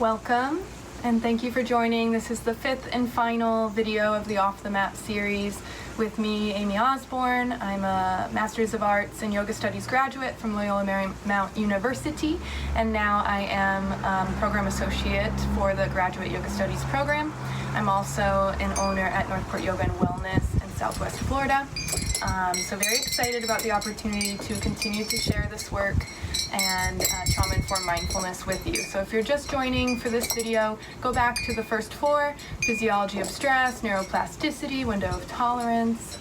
Welcome, and thank you for joining. This is the fifth and final video of the Off the Mat series with me, Amy Osborne. I'm a Master's of Arts in Yoga Studies graduate from Loyola Marymount University, and now I am Program Associate for the Graduate Yoga Studies program. I'm also an owner at Northport Yoga and Wellness in Southwest Florida. So very excited about the opportunity to continue to share this work and trauma-informed mindfulness with you. So if you're just joining for this video, go back to the first four: physiology of stress, neuroplasticity, window of tolerance,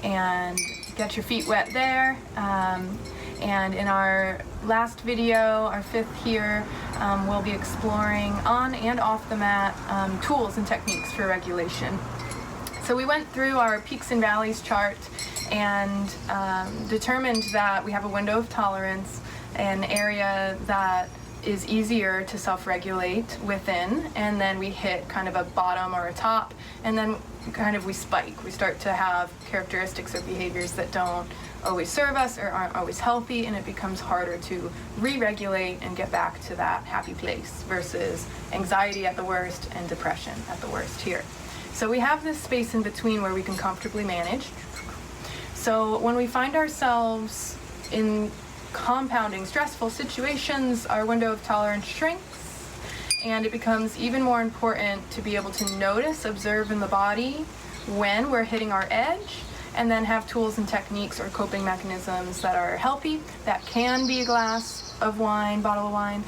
and get your feet wet there. And in our last video, our fifth here, we'll be exploring on and off the mat tools and techniques for regulation. So we went through our peaks and valleys chart and determined that we have a window of tolerance, an area that is easier to self-regulate within, and then we hit kind of a bottom or a top, and then kind of we spike. We start to have characteristics or behaviors that don't always serve us or aren't always healthy, and it becomes harder to re-regulate and get back to that happy place versus anxiety at the worst and depression at the worst here. So we have this space in between where we can comfortably manage. So when we find ourselves in compounding stressful situations, our window of tolerance shrinks, and it becomes even more important to be able to notice, observe in the body when we're hitting our edge, and then have tools and techniques or coping mechanisms that are healthy. That can be a glass of wine, bottle of wine.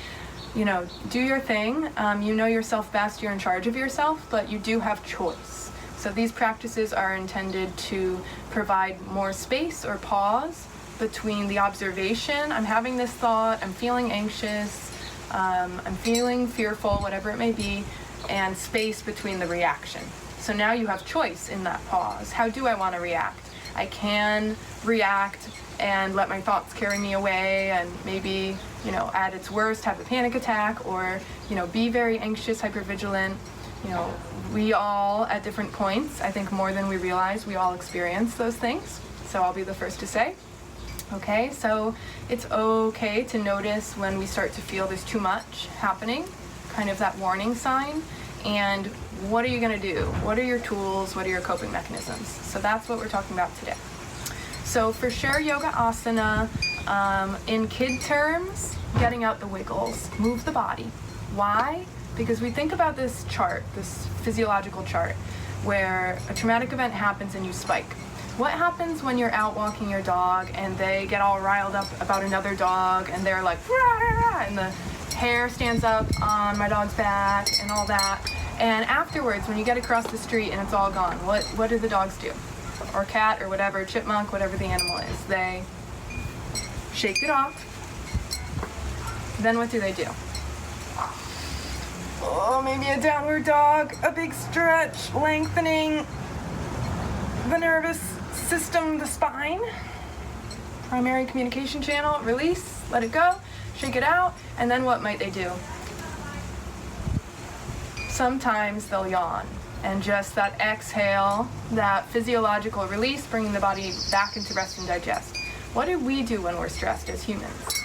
You know, do your thing. You know yourself best, you're in charge of yourself, but you do have choice. So these practices are intended to provide more space or pause between the observation, I'm having this thought, I'm feeling anxious, I'm feeling fearful, whatever it may be, and space between the reaction. So now you have choice in that pause. How do I want to react? I can react and let my thoughts carry me away and maybe, you know, at its worst have a panic attack, or, you know, be very anxious, hypervigilant. You know, we all at different points, I think more than we realize, we all experience those things. So I'll be the first to say. Okay, so it's okay to notice when we start to feel there's too much happening, kind of that warning sign. And what are you going to do? What are your tools? What are your coping mechanisms? So that's what we're talking about today. So for sure, yoga asana, in kid terms, getting out the wiggles, move the body. Why? Because we think about this chart, this physiological chart, where a traumatic event happens and you spike. What happens when you're out walking your dog and they get all riled up about another dog and they're like, rah, and the hair stands up on my dog's back and all that? And afterwards, when you get across the street and it's all gone, what do the dogs do? Or cat or whatever, chipmunk, whatever the animal is. They shake it off. Then what do they do? Oh, maybe a downward dog, a big stretch, lengthening the nervous system, the spine, primary communication channel, release, let it go, shake it out, and then what might they do? Sometimes they'll yawn, and just that exhale, that physiological release, bringing the body back into rest and digest. What do we do when we're stressed as humans?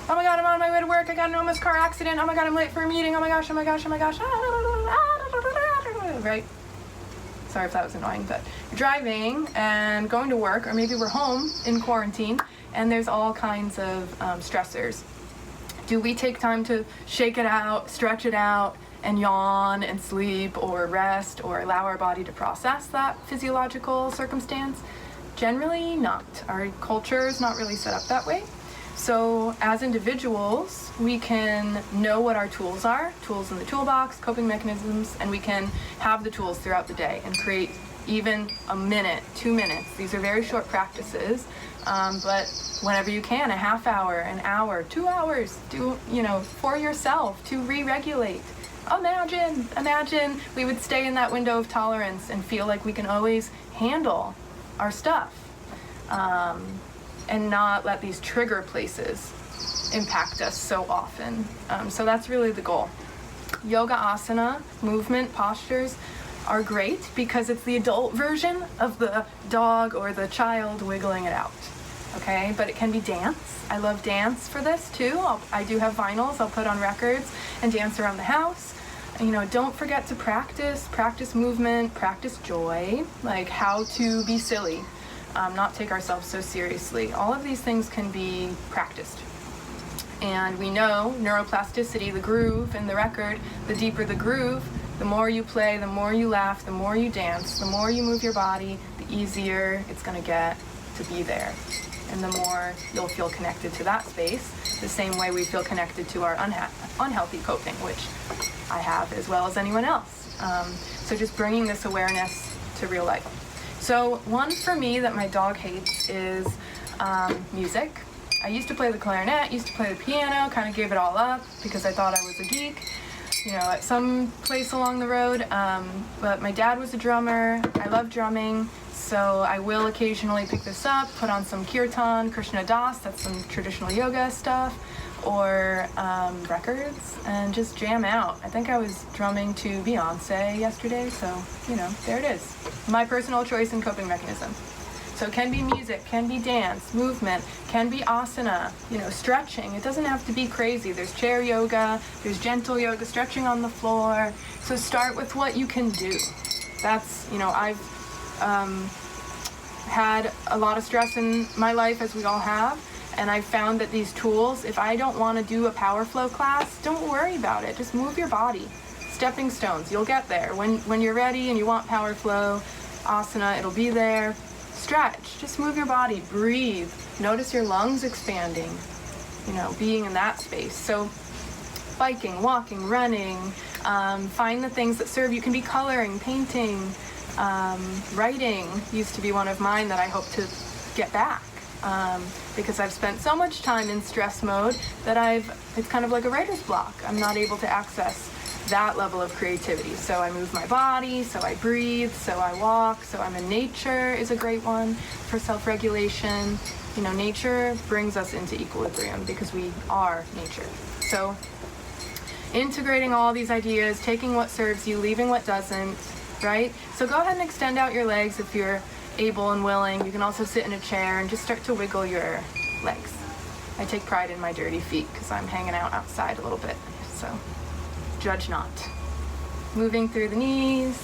Oh my God, I'm on my way to work, I got an almost car accident, oh my God, I'm late for a meeting, oh my gosh, right? Sorry if that was annoying, but you're driving and going to work, or maybe we're home in quarantine, and there's all kinds of stressors. Do we take time to shake it out, stretch it out, and yawn and sleep or rest or allow our body to process that physiological circumstance? Generally not. Our culture is not really set up that way. So as individuals, we can know what our tools are, tools in the toolbox, coping mechanisms, and we can have the tools throughout the day and create even a minute, 2 minutes. These are very short practices, but whenever you can, a half hour, an hour, 2 hours, do, you know, for yourself to re-regulate. Imagine we would stay in that window of tolerance and feel like we can always handle our stuff. And not let these trigger places impact us so often. So that's really the goal. Yoga asana, movement, postures are great because it's the adult version of the dog or the child wiggling it out. okay? But it can be dance. I love dance for this too. I do have vinyls I'll put on records and dance around the house. You know, don't forget to practice movement, practice joy, like how to be silly, not take ourselves so seriously. All of these things can be practiced. And we know neuroplasticity, the groove in the record, the deeper the groove, the more you play, the more you laugh, the more you dance, the more you move your body, the easier it's going to get to be there. And the more you'll feel connected to that space, the same way we feel connected to our unhealthy coping, which I have as well as anyone else. So just bringing this awareness to real life. So one for me that my dog hates is music. I used to play the clarinet, used to play the piano, kind of gave it all up because I thought I was a geek, you know, at some place along the road. But my dad was a drummer. I love drumming. So I will occasionally pick this up, put on some kirtan, Krishna Das, that's some traditional yoga stuff, or records, and just jam out. I think I was drumming to Beyonce yesterday, so, you know, there it is. My personal choice and coping mechanism. So it can be music, can be dance, movement, can be asana, you know, stretching. It doesn't have to be crazy. There's chair yoga, there's gentle yoga, stretching on the floor. So start with what you can do. That's, you know, I've had a lot of stress in my life, as we all have, and I found that these tools, if I don't want to do a power flow class, don't worry about it. Just move your body. Stepping stones, you'll get there. When you're ready and you want power flow, asana, it'll be there. Stretch, just move your body, breathe. Notice your lungs expanding, you know, being in that space. So biking, walking, running, find the things that serve you. Can be coloring, painting, writing used to be one of mine that I hope to get back, because I've spent so much time in stress mode that it's kind of like a writer's block. I'm not able to access that level of creativity. So I move my body, so I breathe, so I walk, so I'm in nature is a great one for self-regulation. You know, nature brings us into equilibrium because we are nature. So integrating all these ideas, taking what serves you, leaving what doesn't, right? So go ahead and extend out your legs if you're able and willing. You can also sit in a chair and just start to wiggle your legs. I take pride in my dirty feet because I'm hanging out outside a little bit, so judge not. Moving through the knees,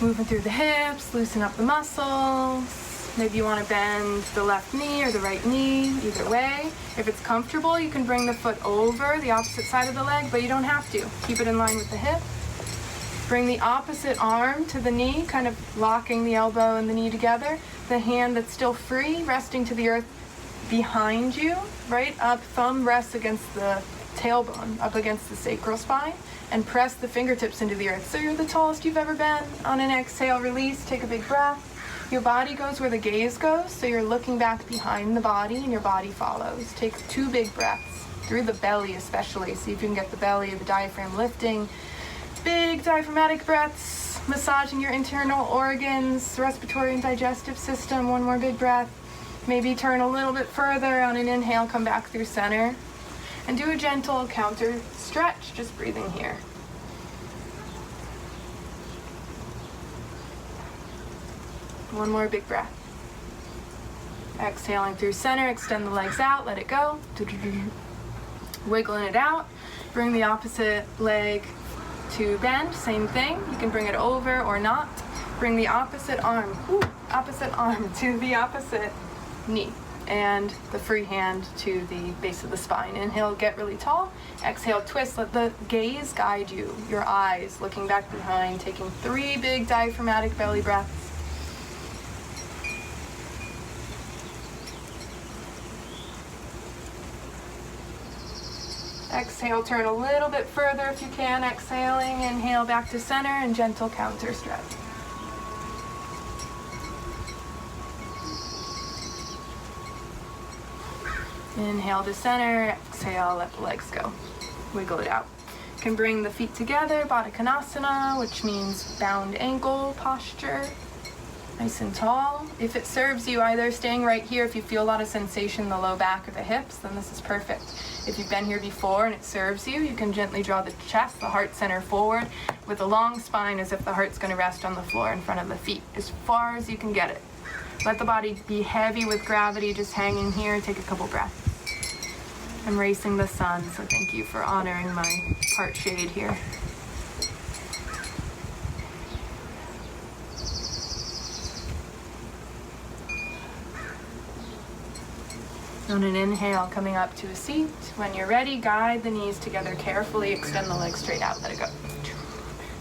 moving through the hips, loosen up the muscles. Maybe you want to bend the left knee or the right knee, either way. If it's comfortable, you can bring the foot over the opposite side of the leg, but you don't have to. Keep it in line with the hip. Bring the opposite arm to the knee, kind of locking the elbow and the knee together. The hand that's still free, resting to the earth behind you, right up. Thumb rests against the tailbone, up against the sacral spine, and press the fingertips into the earth. So you're the tallest you've ever been. On an exhale, release, take a big breath. Your body goes where the gaze goes, so you're looking back behind the body and your body follows. Take 2 big breaths, through the belly especially. See if you can get the belly, the diaphragm lifting. Big diaphragmatic breaths, massaging your internal organs, respiratory and digestive system. 1 more big breath. Maybe turn a little bit further on an inhale, come back through center. And do a gentle counter stretch, just breathing here. One more big breath. Exhaling through center, extend the legs out, let it go. Wiggling it out. Bring the opposite leg to bend, same thing. You can bring it over or not. Bring the opposite arm to the opposite knee. And the free hand to the base of the spine. Inhale, get really tall. Exhale, twist. Let the gaze guide you. Your eyes looking back behind, taking 3 big diaphragmatic belly breaths. Exhale, turn a little bit further if you can. Exhaling, inhale back to center and gentle counter stretch. Inhale to center, exhale, let the legs go. Wiggle it out. You can bring the feet together, Baddha Konasana, which means bound ankle posture. Nice and tall. If it serves you, either staying right here, if you feel a lot of sensation in the low back or the hips, then this is perfect. If you've been here before and it serves you, you can gently draw the chest, the heart center forward with a long spine as if the heart's going to rest on the floor in front of the feet, as far as you can get it. Let the body be heavy with gravity, just hanging here. Take a couple breaths. I'm racing the sun, so thank you for honoring my heart shade here. On an inhale, coming up to a seat. When you're ready, guide the knees together carefully. Extend the legs straight out. Let it go.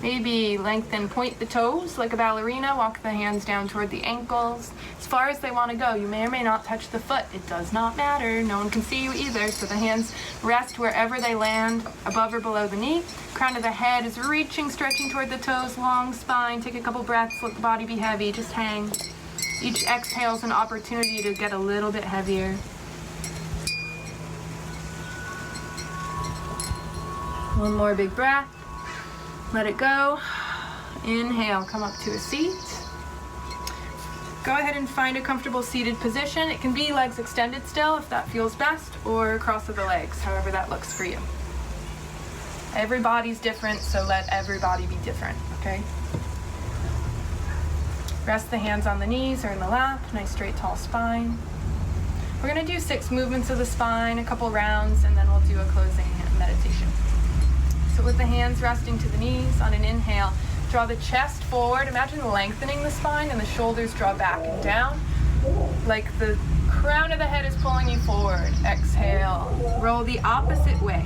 Maybe lengthen, point the toes like a ballerina. Walk the hands down toward the ankles. As far as they want to go. You may or may not touch the foot. It does not matter. No one can see you either. So the hands rest wherever they land, above or below the knee. Crown of the head is reaching, stretching toward the toes. Long spine. Take a couple breaths. Let the body be heavy. Just hang. Each exhale is an opportunity to get a little bit heavier. One more big breath. Let it go. Inhale, come up to a seat. Go ahead and find a comfortable seated position. It can be legs extended still if that feels best, or cross of the legs, however that looks for you. Everybody's different, so let everybody be different, okay? Rest the hands on the knees or in the lap. Nice straight tall spine. We're gonna do 6 movements of the spine, a couple rounds, and then we'll do a closing meditation. So with the hands resting to the knees, on an inhale, draw the chest forward. Imagine lengthening the spine and the shoulders draw back and down, like the crown of the head is pulling you forward. Exhale, roll the opposite way.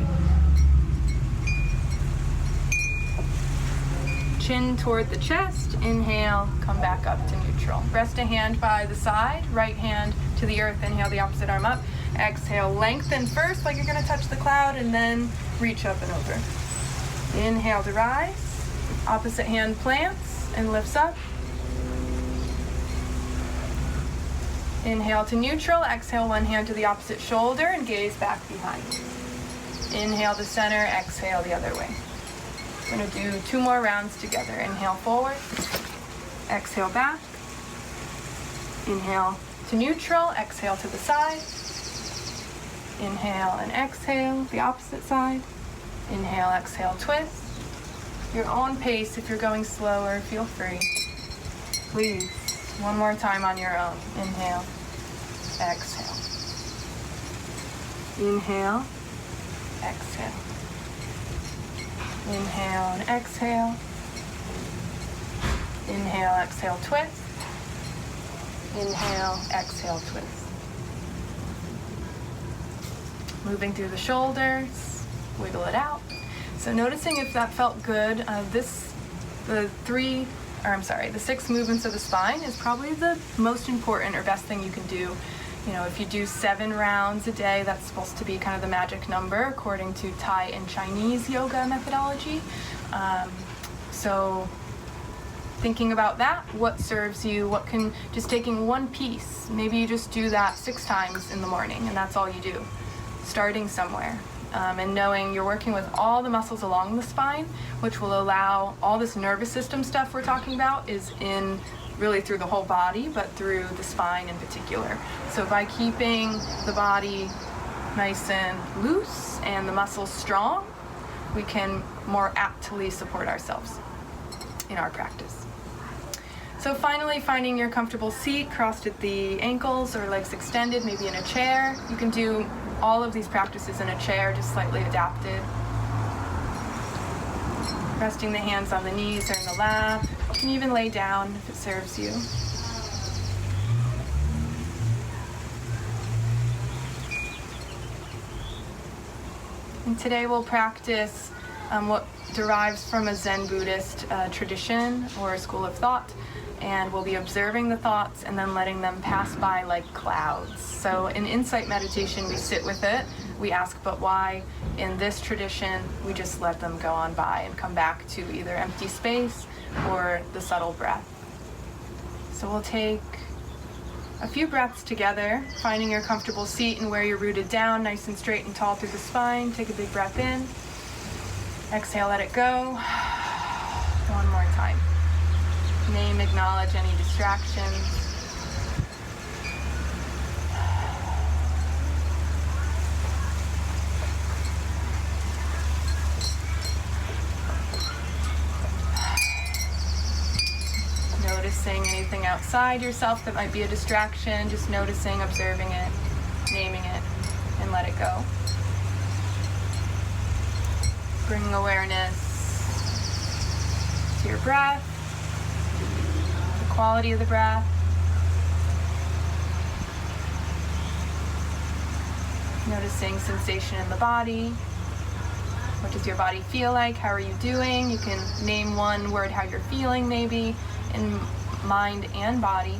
Chin toward the chest, inhale, come back up to neutral. Rest a hand by the side, right hand to the earth, inhale the opposite arm up. Exhale, lengthen first like you're gonna touch the cloud, and then reach up and over. Inhale to rise, opposite hand plants and lifts up. Inhale to neutral, exhale one hand to the opposite shoulder and gaze back behind. Inhale to center, exhale the other way. We're gonna do 2 more rounds together. Inhale forward, exhale back. Inhale to neutral, exhale to the side. Inhale and exhale, the opposite side. Inhale, exhale, twist. Your own pace. If you're going slower, feel free. Please, one more time on your own. Inhale, exhale. Inhale, exhale. Inhale and exhale. Inhale, exhale, twist. Inhale, exhale, twist. Moving through the shoulders. Wiggle it out. So noticing if that felt good, the 6 movements of the spine is probably the most important or best thing you can do. You know, if you do 7 rounds a day, that's supposed to be kind of the magic number according to Thai and Chinese yoga methodology. So thinking about that, what serves you, just taking one piece, maybe you just do that 6 times in the morning and that's all you do, starting somewhere. And knowing you're working with all the muscles along the spine, which will allow all this nervous system stuff we're talking about is in really through the whole body, but through the spine in particular. So by keeping the body nice and loose and the muscles strong, we can more aptly support ourselves in our practice. So finally, finding your comfortable seat, crossed at the ankles or legs extended, maybe in a chair. You can do all of these practices in a chair, just slightly adapted. Resting the hands on the knees or in the lap. You can even lay down if it serves you. And today we'll practice what derives from a Zen Buddhist tradition or a school of thought. And we'll be observing the thoughts and then letting them pass by like clouds. So in insight meditation, we sit with it, we ask but why. In this tradition, we just let them go on by and come back to either empty space or the subtle breath. So we'll take a few breaths together, finding your comfortable seat and where you're rooted down, nice and straight and tall through the spine. Take a big breath in. Exhale, let it go. One more time. Name, acknowledge any distractions. Noticing anything outside yourself that might be a distraction, just noticing, observing it, naming it, and let it go. Bringing awareness to your breath, the quality of the breath. Noticing sensation in the body. What does your body feel like? How are you doing? You can name one word how you're feeling, maybe, in mind and body,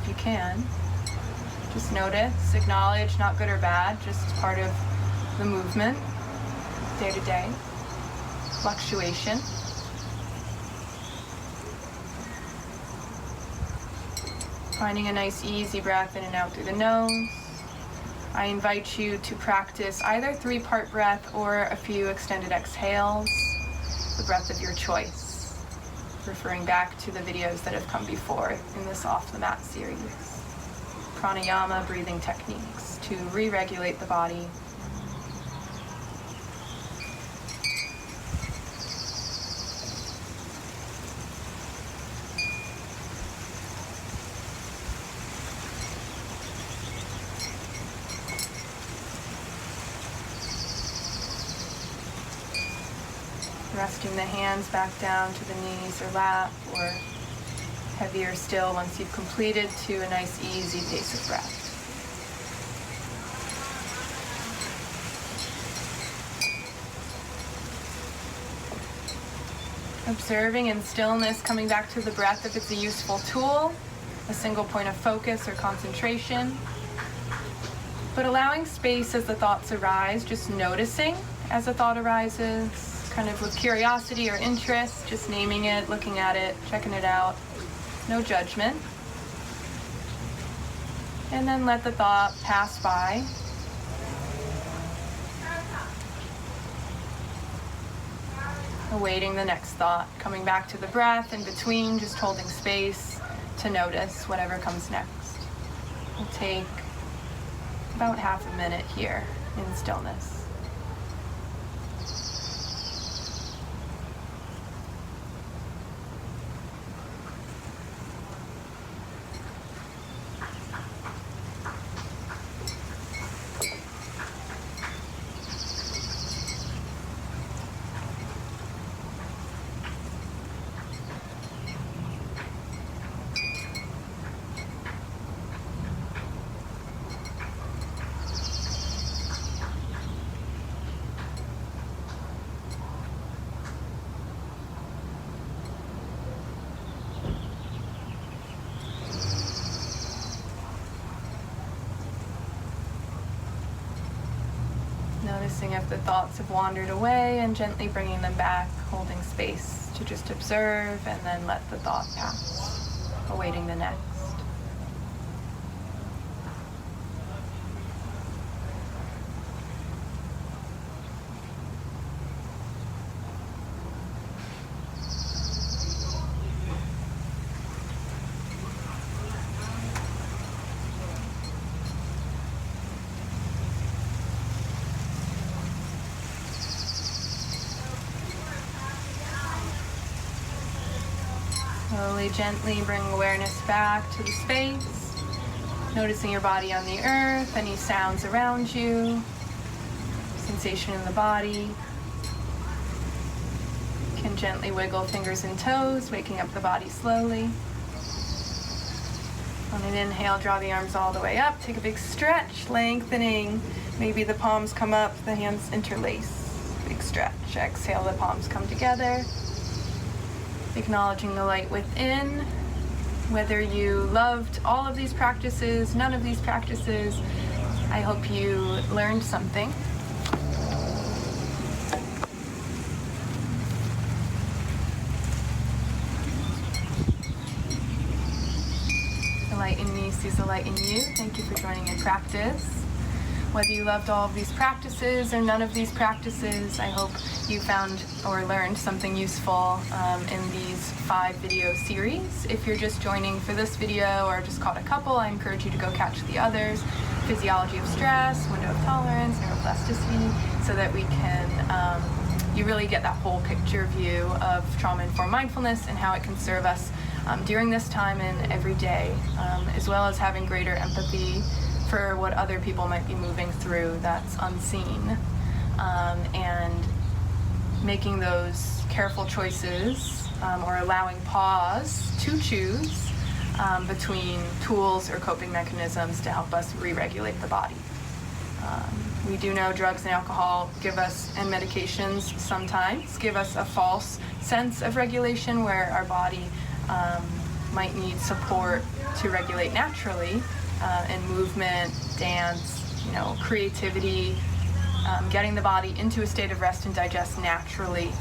if you can. Just notice, acknowledge, not good or bad, just part of the movement, day to day, fluctuation. Finding a nice easy breath in and out through the nose. I invite you to practice either 3-part breath or a few extended exhales, the breath of your choice, referring back to the videos that have come before in this Off the Mat series. Pranayama breathing techniques to re-regulate the body. Resting the hands back down to the knees or lap, or heavier still once you've completed, to a nice easy pace of breath. Observing in stillness, coming back to the breath if it's a useful tool, a single point of focus or concentration. But allowing space as the thoughts arise, just noticing as a thought arises, kind of with curiosity or interest, just naming it, looking at it, checking it out. No judgment. And then let the thought pass by. Awaiting the next thought, coming back to the breath in between, just holding space to notice whatever comes next. We'll take about half a minute here in stillness. Noticing if the thoughts have wandered away and gently bringing them back, holding space to just observe and then let the thought pass, awaiting the next. Slowly, gently bring awareness back to the space, noticing your body on the earth, any sounds around you, sensation in the body. You can gently wiggle fingers and toes, waking up the body slowly. On an inhale, draw the arms all the way up, take a big stretch, lengthening. Maybe the palms come up, the hands interlace. Big stretch. Exhale, the palms come together. Acknowledging the light within. Whether you loved all of these practices, none of these practices, I hope you learned something. The light in me sees the light in you. Thank you for joining in practice. Whether you loved all of these practices or none of these practices, I hope you found or learned something useful in these 5 video series. If you're just joining for this video or just caught a couple, I encourage you to go catch the others. Physiology of stress, window of tolerance, neuroplasticity, so that we can, you really get that whole picture view of trauma-informed mindfulness and how it can serve us during this time and every day, as well as having greater empathy for what other people might be moving through that's unseen, and making those careful choices or allowing pause to choose between tools or coping mechanisms to help us re-regulate the body. We do know drugs and alcohol give us, and medications sometimes, give us a false sense of regulation where our body might need support to regulate naturally, and movement, dance, creativity, getting the body into a state of rest and digest naturally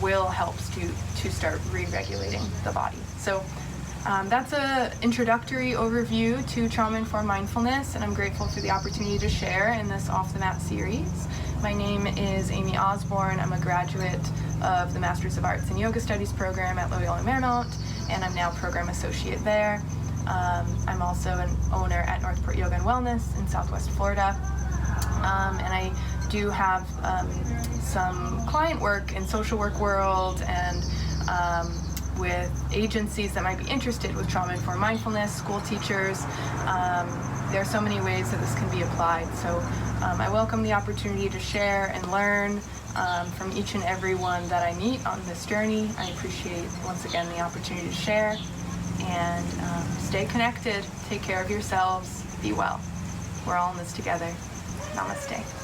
will help to start re-regulating the body. So that's an introductory overview to trauma-informed mindfulness, and I'm grateful for the opportunity to share in this Off the Mat series. My name is Amy Osborne. I'm a graduate of the Masters of Arts in Yoga Studies program at Loyola Marymount, and I'm now program associate there. I'm also an owner at Northport Yoga and Wellness in Southwest Florida, and I do have some client work in social work world and with agencies that might be interested with trauma-informed mindfulness, school teachers. There are so many ways that this can be applied. So I welcome the opportunity to share and learn from each and every one that I meet on this journey. I appreciate, once again, the opportunity to share, and stay connected, take care of yourselves, be well. We're all in this together. Namaste.